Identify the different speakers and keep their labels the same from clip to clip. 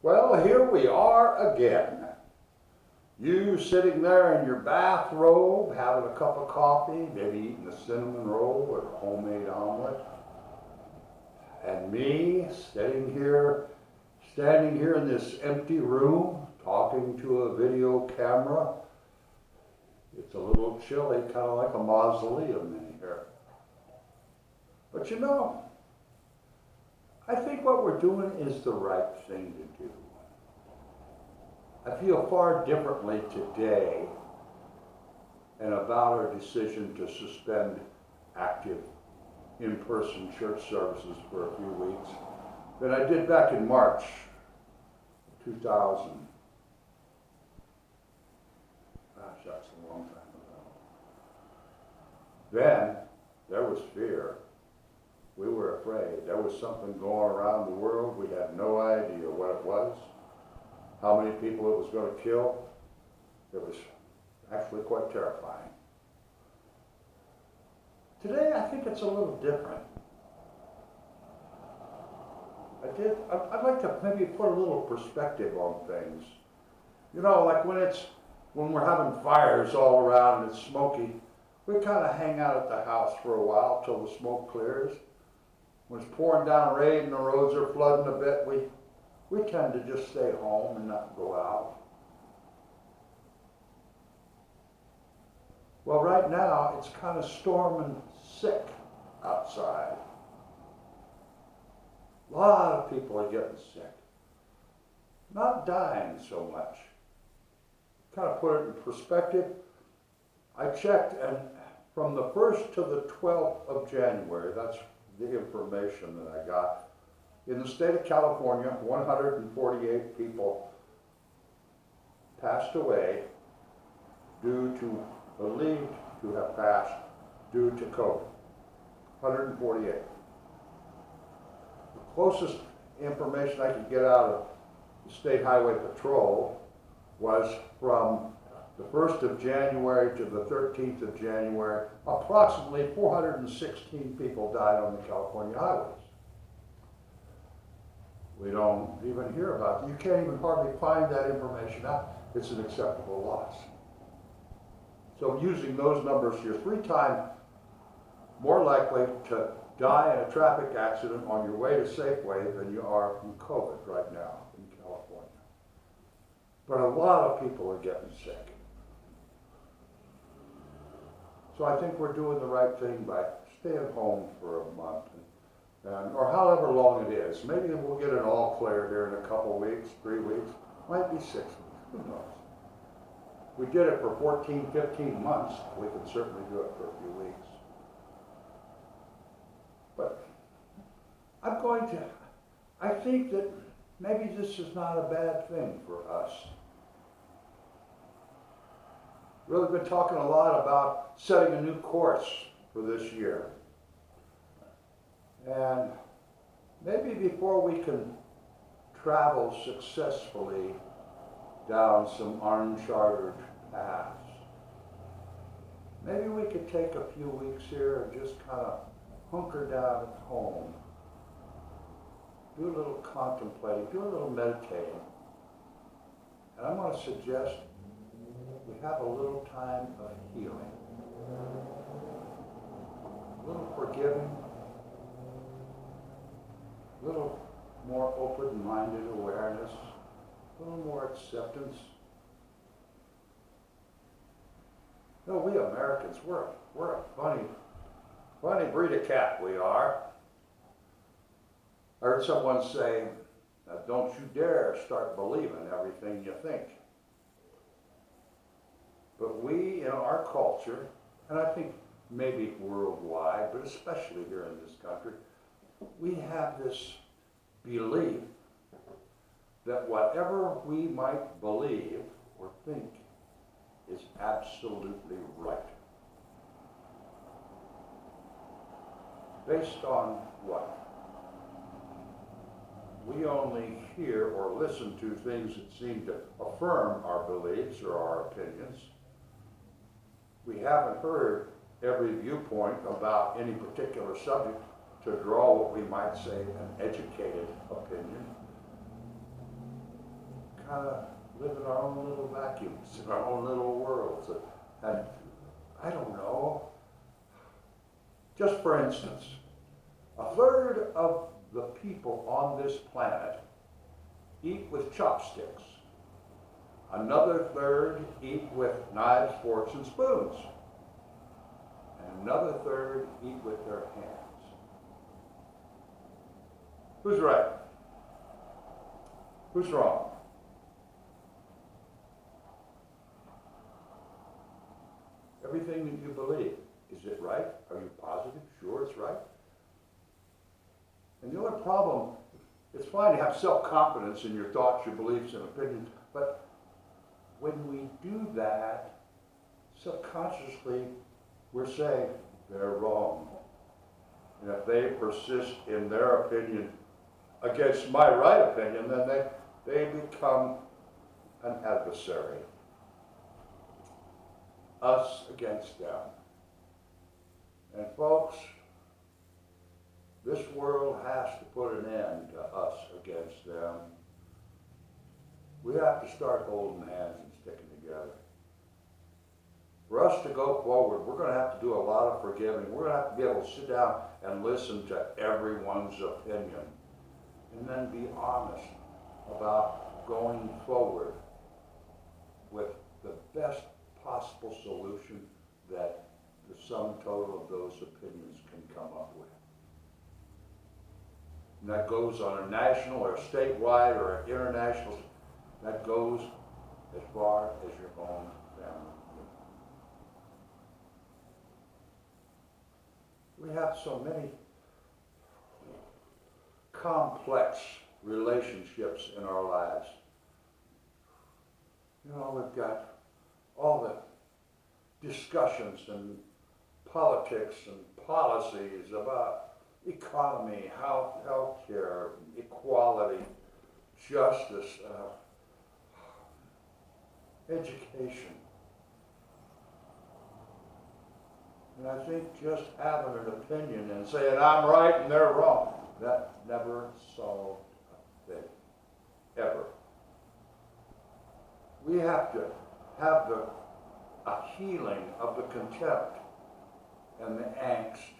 Speaker 1: Well, here we are again. You sitting there in your bathrobe, having a cup of coffee, maybe eating a cinnamon roll or a homemade omelet. And me standing here in this empty room, talking to a video camera. It's a little chilly, kind of like a mausoleum in here. But you know, I think what we're doing is the right thing to do. I feel far differently today and about our decision to suspend active in-person church services for a few weeks than I did back in March 2000. Gosh, that's a long time ago. Then there was fear. We were afraid. There was something going around the world. We had no idea what it was, how many people it was going to kill. It was actually quite terrifying. Today, I think it's a little different. I'd like to maybe put a little perspective on things. You know, like when we're having fires all around and it's smoky, we kind of hang out at the house for a while till the smoke clears. When it's pouring down rain and the roads are flooding a bit, we tend to just stay home and not go out. Well, right now, it's kind of storming sick outside. A lot of people are getting sick. Not dying so much. Kind of put it in perspective. I checked, and from the 1st to the 12th of January, that's the information that I got, in the state of California, 148 people passed away believed to have passed due to COVID. 148. The closest information I could get out of the State Highway Patrol was from the 1st of January to the 13th of January, approximately 416 people died on the California highways. We don't even hear about it. You can't even hardly find that information out. It's an acceptable loss. So using those numbers, you're 3 times more likely to die in a traffic accident on your way to Safeway than you are from COVID right now in California. But a lot of people are getting sick. So I think we're doing the right thing by staying home for a month, or however long it is. Maybe we'll get it all clear here in a couple weeks, 3 weeks, might be 6 weeks, who knows. We did it for 14, 15 months. We can certainly do it for a few weeks. But I think that maybe this is not a bad thing for us. Really been talking a lot about setting a new course for this year. And maybe before we can travel successfully down some uncharted paths, maybe we could take a few weeks here and just kind of hunker down at home, do a little contemplating, do a little meditating. And I'm going to suggest we have a little time of healing, a little forgiving, a little more open-minded awareness, a little more acceptance. You know, we Americans, we're a funny breed of cat, we are. I heard someone say, don't you dare start believing everything you think. But we, in our culture, and I think maybe worldwide, but especially here in this country, we have this belief that whatever we might believe or think is absolutely right. Based on what? We only hear or listen to things that seem to affirm our beliefs or our opinions. We haven't heard every viewpoint about any particular subject to draw what we might say an educated opinion. kind of live in our own little vacuums, in our own little worlds. And I don't know, just for instance, a third of the people on this planet eat with chopsticks. Another third eat with knives, forks, and spoons. And another third eat with their hands. Who's right? Who's wrong? Everything that you believe, is it right? Are you positive? Sure it's right? And the only problem, it's fine to have self-confidence in your thoughts, your beliefs, and opinions, but when we do that, subconsciously, we're saying they're wrong. And if they persist in their opinion against my right opinion, then they become an adversary. Us against them. And folks, this world has to put an end to us against them. We have to start holding hands and sticking together. For us to go forward, we're going to have to do a lot of forgiving. We're going to have to be able to sit down and listen to everyone's opinion. And then be honest about going forward with the best possible solution that the sum total of those opinions can come up with. And that goes on a national or a statewide or an international, that goes as far as your own family. We have so many complex relationships in our lives. You know, we've got all the discussions and politics and policies about economy, health care, equality, justice, education. And I think just having an opinion and saying I'm right and they're wrong, that never solved a thing, ever. We have to have a healing of the contempt and the angst.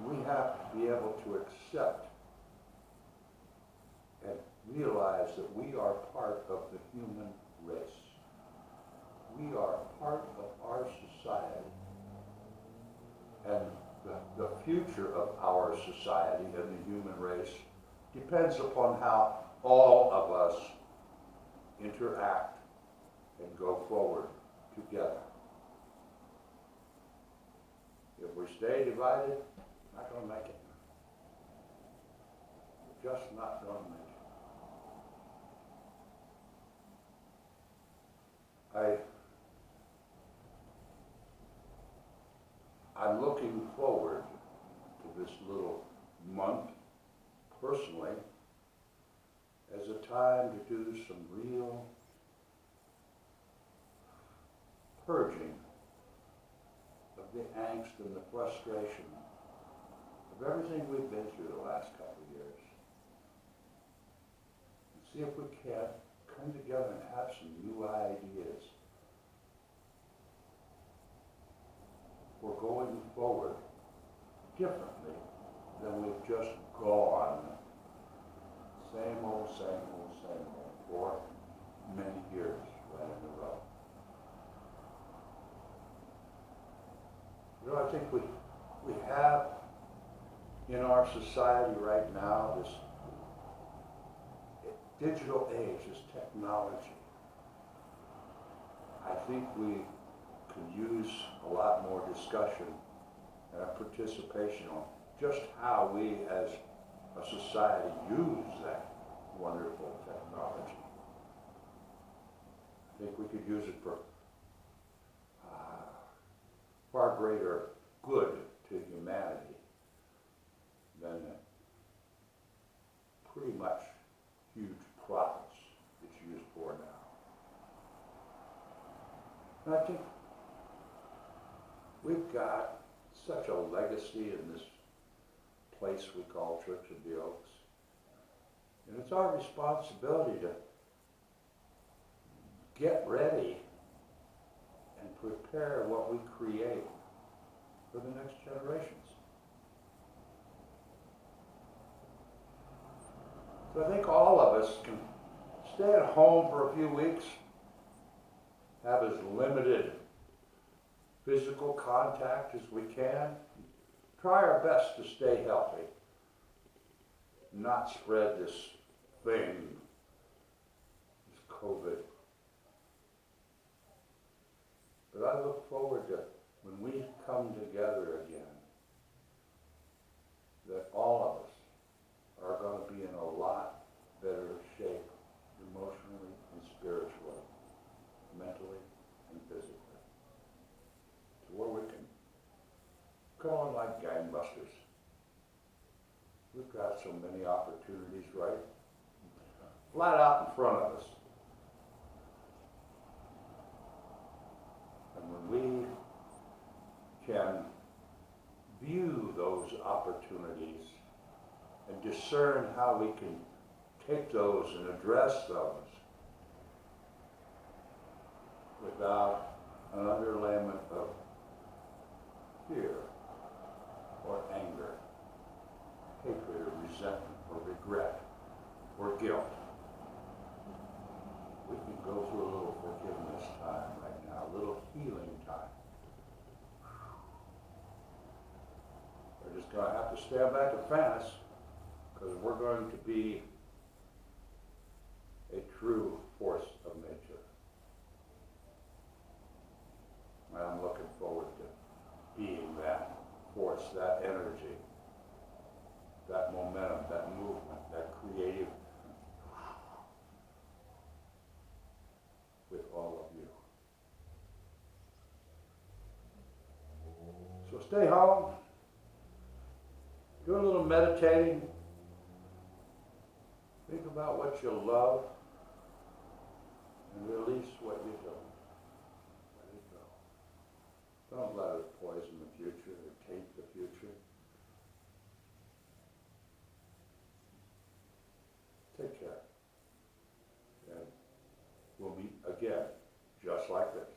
Speaker 1: We have to be able to accept and realize that we are part of the human race. We are part of our society. And the future of our society and the human race depends upon how all of us interact and go forward together. If we stay divided, not going to make it. We're just not going to make it. I'm looking forward to this little month, personally, as a time to do some real purging of the angst and the frustration of everything we've been through the last couple of years. And see if we can't come together and have some new ideas for going forward differently than we've just gone. Same old, for many years right in a row. You know, I think we have in our society right now this digital age, this technology. I think we could use a lot more discussion and participation on just how we as a society use that wonderful technology. I think we could use it for far greater good to humanity than pretty much huge profits it's used for now. And I think we've got such a legacy in this place we call Church of the Oaks. And it's our responsibility to get ready and prepare what we create for the next generations. So I think all of us can stay at home for a few weeks, have as limited physical contact as we can, try our best to stay healthy, not spread this thing, this COVID. But I look forward to when we come together again, that all of us are going to be in a lot better shape emotionally and spiritually, mentally and physically, to where we can come on like gangbusters. We've got so many opportunities right flat out in front of us. And when we can view those opportunities and discern how we can take those and address those without an underlayment of fear or anger, hatred or resentment or regret or guilt. We can go through a little forgiveness time right now, a little healing time. We're just going to have to stand back and fast, because we're going to be a true force of nature. And I'm looking forward to being that force, that energy, that momentum, that movement, that creative with all of you. So stay home, do a little meditating, think about what you love, and release what you don't. Let it go. Don't let it poison the future or taint the future. Take care. And we'll meet again, just like this.